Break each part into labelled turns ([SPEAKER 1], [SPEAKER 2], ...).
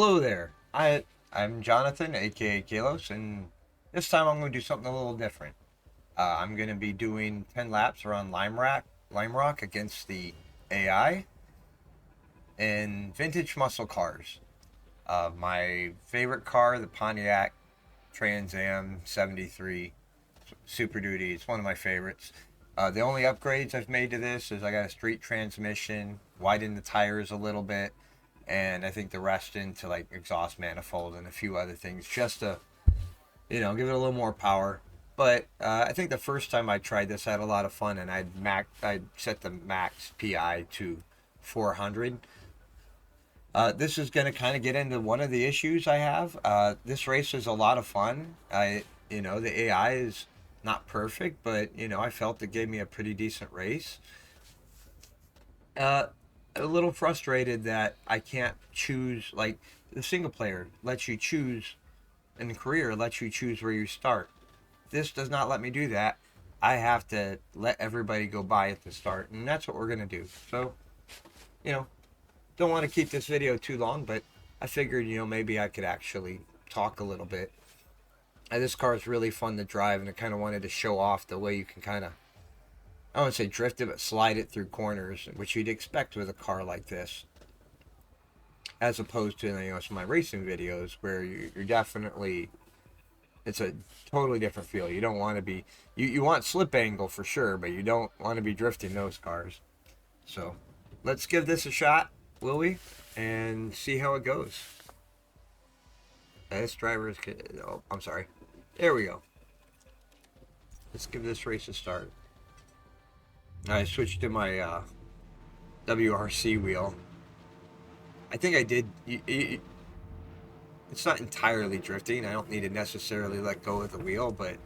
[SPEAKER 1] Hello there. I'm Jonathan, aka Kalos, and this time I'm going to do something a little different. I'm going to be doing 10 laps around Lime Rock against the AI in vintage muscle cars. My favorite car, the Pontiac Trans Am 73 Super Duty. It's one of my favorites. The only upgrades I've made to this is I got a street transmission, widened the tires a little bit, and I think the rest into like exhaust manifold and a few other things just to, give it a little more power. But I think the first time I tried this, I had a lot of fun, and I'd set the max PI to 400. This is going to kind of get into one of the issues I have. This race is a lot of fun. The AI is not perfect, but I felt it gave me a pretty decent race. A little frustrated that I can't choose, like the single player lets you choose, in the career lets you choose where you start. This does not let me do that. I have to let everybody go by at the start, and that's what we're gonna do. So, you know, don't want to keep this video too long, but I figured, maybe I could actually talk a little bit. This car is really fun to drive, and I kind of wanted to show off the way you can kind of, I don't say drift it, but slide it through corners, which you'd expect with a car like this, as opposed to some of my racing videos where you're definitely, it's a totally different feel. You don't want to be, you want slip angle for sure, but you don't want to be drifting those cars. So let's give this a shot, will we, and see how it goes. This driver is, oh, I'm sorry. There we go. Let's give this race a start. I switched to my WRC wheel. I think I did. It's not entirely drifting. I don't need to necessarily let go of the wheel, but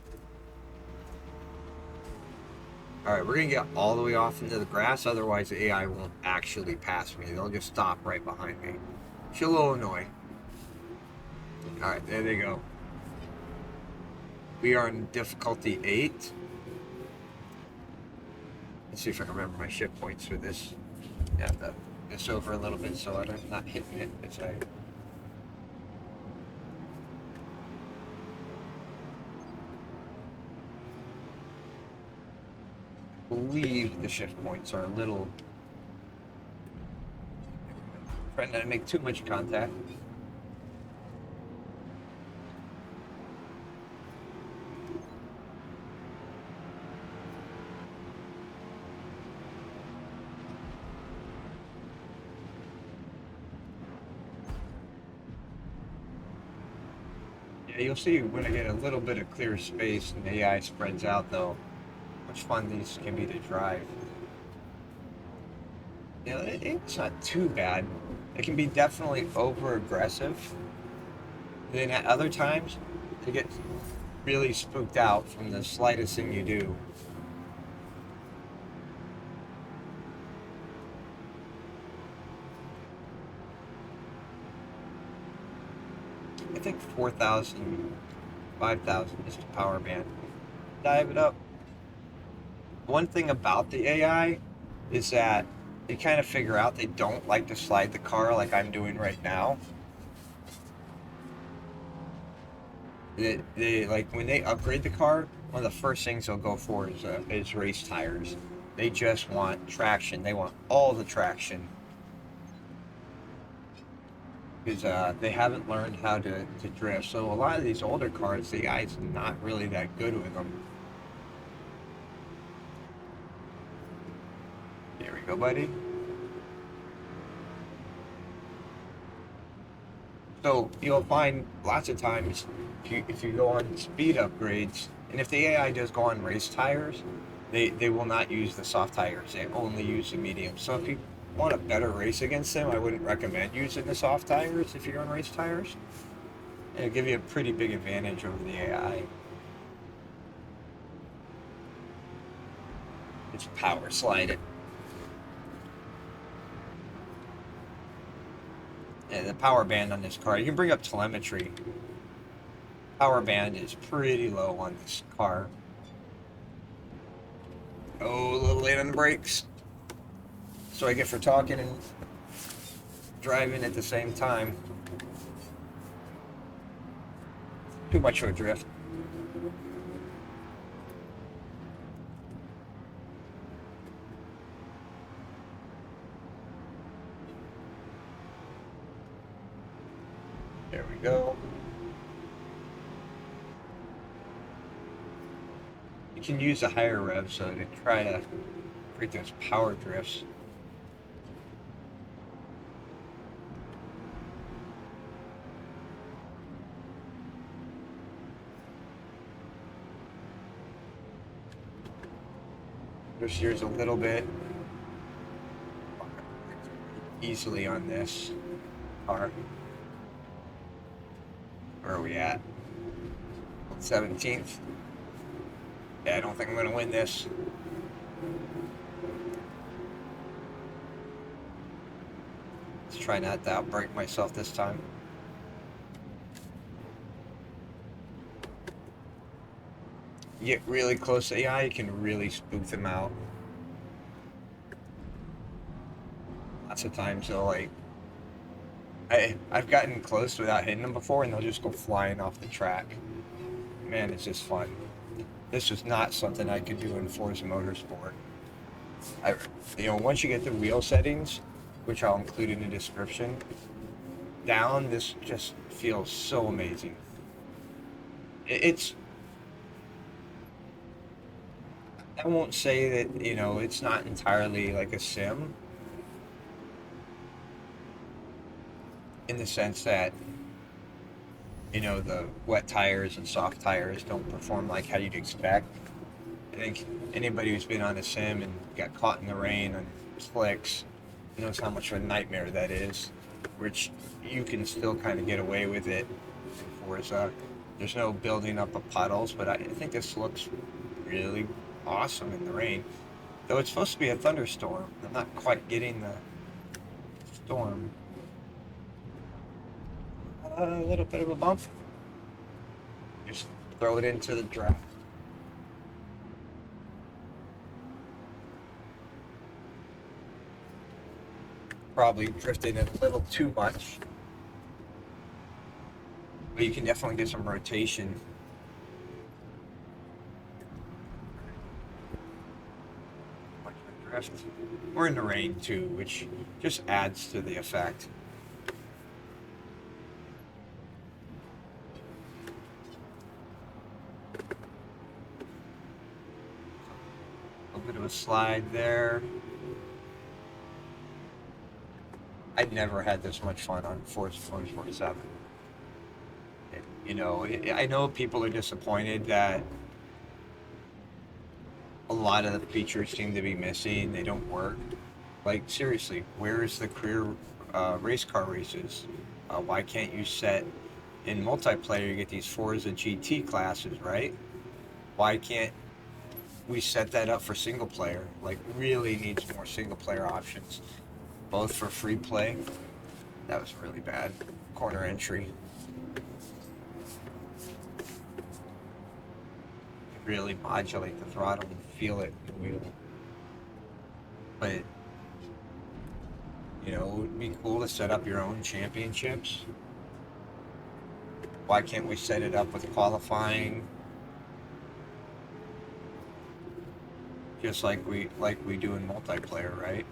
[SPEAKER 1] alright, we're gonna get all the way off into the grass, otherwise the AI won't actually pass me. They'll just stop right behind me. It's a little annoying. Alright, there they go. We are in difficulty 8. Let's see if I can remember my shift points for this. Yeah, this over a little bit so I'm not hitting it as I believe the shift points are a little, trying not to make too much contact. Yeah, you'll see when I get a little bit of clear space and the AI spreads out, though, how much fun these can be to drive. It's not too bad. It can be definitely over aggressive. And then at other times, they get really spooked out from the slightest thing you do. I think 4,000, 5,000 is the power band. Dive it up. One thing about the AI is that they kind of figure out they don't like to slide the car like I'm doing right now. They like when they upgrade the car, one of the first things they'll go for is race tires. They just want traction. They want all the traction. Because they haven't learned how to drift. So a lot of these older cars, the AI's not really that good with them. There we go, buddy. So you'll find lots of times if you go on speed upgrades, and if the AI does go on race tires, they will not use the soft tires. They only use the medium. So if you want a better race against them, I wouldn't recommend using the soft tires if you're on race tires. It'll give you a pretty big advantage over the AI. It's power slide it. Yeah, the power band on this car, you can bring up telemetry. Power band is pretty low on this car. Oh, a little late on the brakes. So I get for talking and driving at the same time. Too much of a drift. There we go. You can use a higher rev so to try to create those power drifts. Just here's a little bit easily on this car. Where are we at? 17th. Yeah, I don't think I'm going to win this. Let's try not to outbrake myself this time. You get really close to AI, you can really spook them out. Lots of times they'll like... I've gotten close without hitting them before and they'll just go flying off the track. Man, it's just fun. This was not something I could do in Forza Motorsport. Once you get the wheel settings, which I'll include in the description, down, this just feels so amazing. I won't say that, it's not entirely like a sim, in the sense that, the wet tires and soft tires don't perform like how you'd expect. I think anybody who's been on a sim and got caught in the rain and slicks knows how much of a nightmare that is, which you can still kind of get away with it in Forza. There's no building up of puddles, but I think this looks really awesome in the rain. Though it's supposed to be a thunderstorm. I'm not quite getting the storm. A little bit of a bump. Just throw it into the draft. Probably drifted in a little too much. But you can definitely get some rotation. Much of a drift. We're in the rain too, which just adds to the effect. A bit of a slide there. I'd never had this much fun on Forza Motorsport 7. I know people are disappointed that a lot of the features seem to be missing. They don't work. Like, seriously, where's the career race car races? Why can't you set in multiplayer, you get these Forza GT classes, right? Why can't we set that up for single player? Like, really needs more single player options, both for free play. That was really bad. Corner entry. Really modulate the throttle and feel it in the wheel. But, it would be cool to set up your own championships. Why can't we set it up with qualifying? Just like we do in multiplayer, right?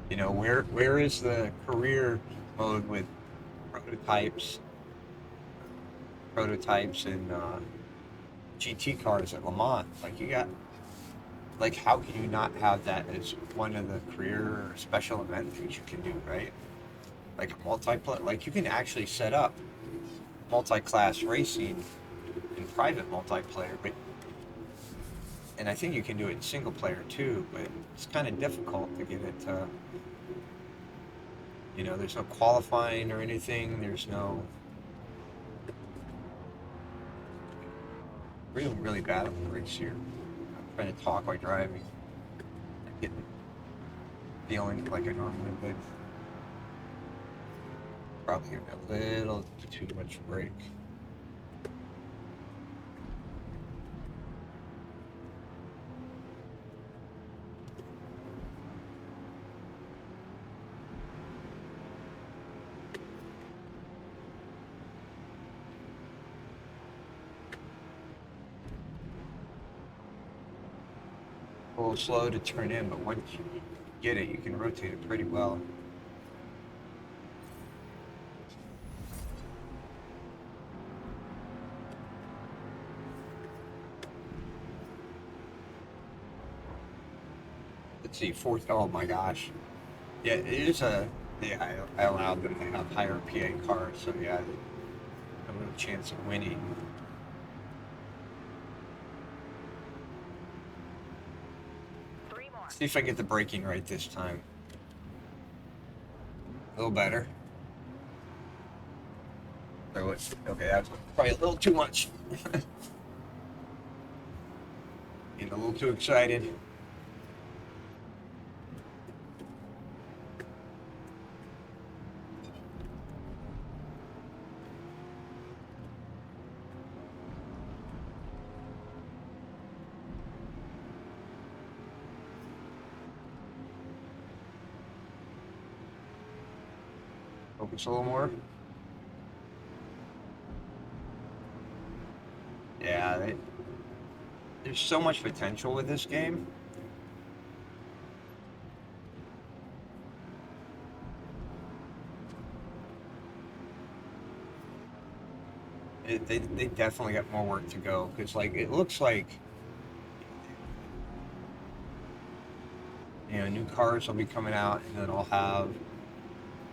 [SPEAKER 1] Where is the career mode with prototypes and GT cars at Le Mans? Like, how can you not have that as one of the career or special event things you can do, right? Like a multiplayer, like you can actually set up multi-class racing in private multiplayer, and I think you can do it in single player too, but it's kind of difficult to get it to, there's no qualifying or anything, there's no... Really bad on the brakes here. I'm trying to talk while driving. I'm getting feeling like I normally would. Probably getting a little too much brake. little slow to turn in, but once you get it, you can rotate it pretty well. Let's see, fourth. Oh my gosh. Yeah, it is a. Yeah, I allowed them to have higher PA cars, so yeah, no real chance of winning. See if I get the braking right this time. A little better. So it's, okay, that's probably a little too much. Getting a little too excited. Focus a little more. Yeah, there's so much potential with this game. They definitely got more work to go, because like it looks like, you know, new cars will be coming out, and then I'll have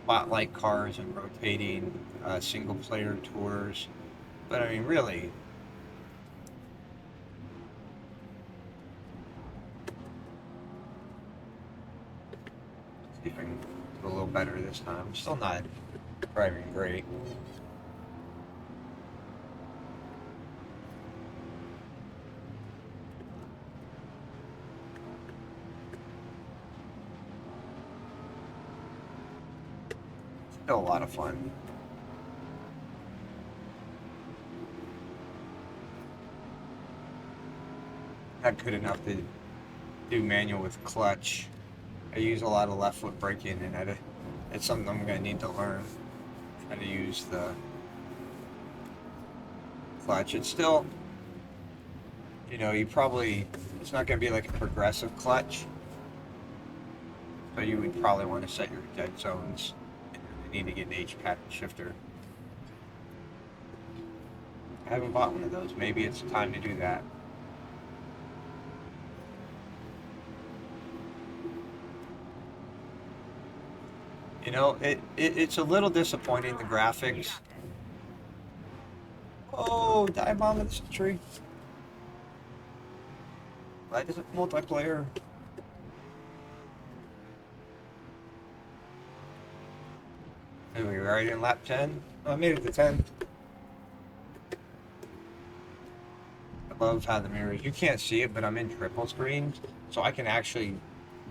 [SPEAKER 1] spotlight cars and rotating single player tours. But I mean, really, see if I can do a little better this time. I'm still not driving great. Still a lot of fun. Not good enough to do manual with clutch. I use a lot of left foot braking, and it's something I'm going to need to learn how to use the clutch. It's still, you know, it's not going to be like a progressive clutch, so you would probably want to set your dead zones. You need to get an H pattern shifter. I haven't bought one of those. Maybe it's time to do that. You know, it's a little disappointing, the graphics. Oh, dive bomb of the century. Why does it multiplayer? Anyway, we're already in lap 10. Oh, I made it to 10. I love how the mirrors, you can't see it, but I'm in triple screen, so I can actually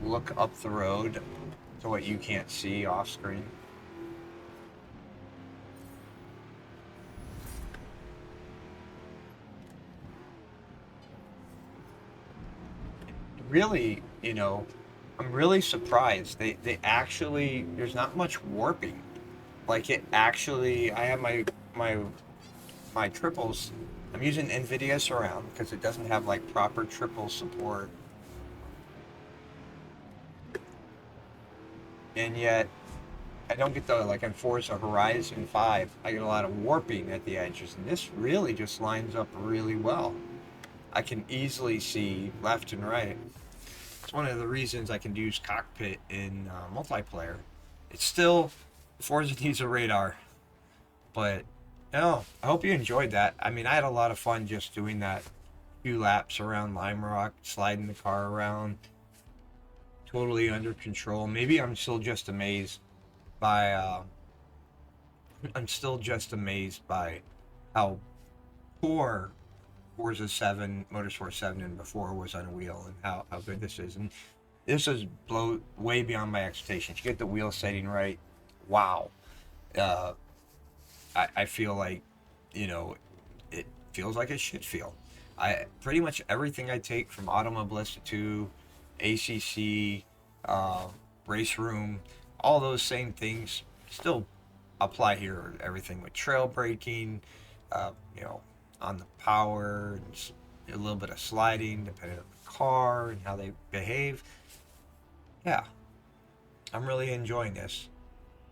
[SPEAKER 1] look up the road to what you can't see off screen. Really, you know, I'm really surprised. They actually, there's not much warping. Like it actually, I have my triples. I'm using NVIDIA Surround because it doesn't have like proper triple support. And yet, I don't get the, like in Forza Horizon 5, I get a lot of warping at the edges, and this really just lines up really well. I can easily see left and right. It's one of the reasons I can use cockpit in multiplayer. It's still, Forza needs a radar, but no, I hope you enjoyed that. I mean, I had a lot of fun just doing that few laps around Lime Rock, sliding the car around, totally under control. Maybe I'm still just amazed by how poor Forza 7, Motorsport 7 and before was on a wheel, and how good this is. And this is way beyond my expectations. You get the wheel setting right. Wow. Uh, I feel like, you know, it feels like it should feel. Pretty much everything I take from Automobilista 2, ACC, Race Room, all those same things still apply here. Everything with trail braking, you know, on the power, a little bit of sliding depending on the car and how they behave. Yeah, I'm really enjoying this.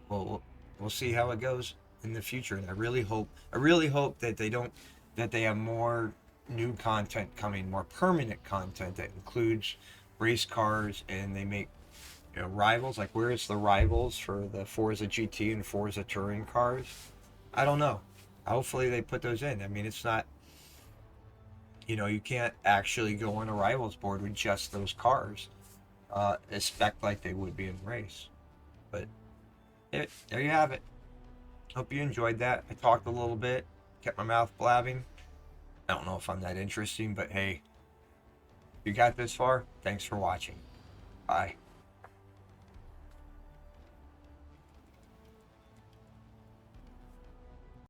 [SPEAKER 1] We'll see how it goes in the future, and I really hope that they have more new content coming, more permanent content that includes race cars, and they make, you know, rivals. Like, where's the rivals for the Forza GT and Forza Touring cars? I don't know. Hopefully they put those in. I mean, it's not, you know, you can't actually go on a rivals board with just those cars, spec like they would be in race. But there you have it. Hope you enjoyed that. I talked a little bit, kept my mouth blabbing. I don't know if I'm that interesting, but hey, if you got this far, thanks for watching. Bye.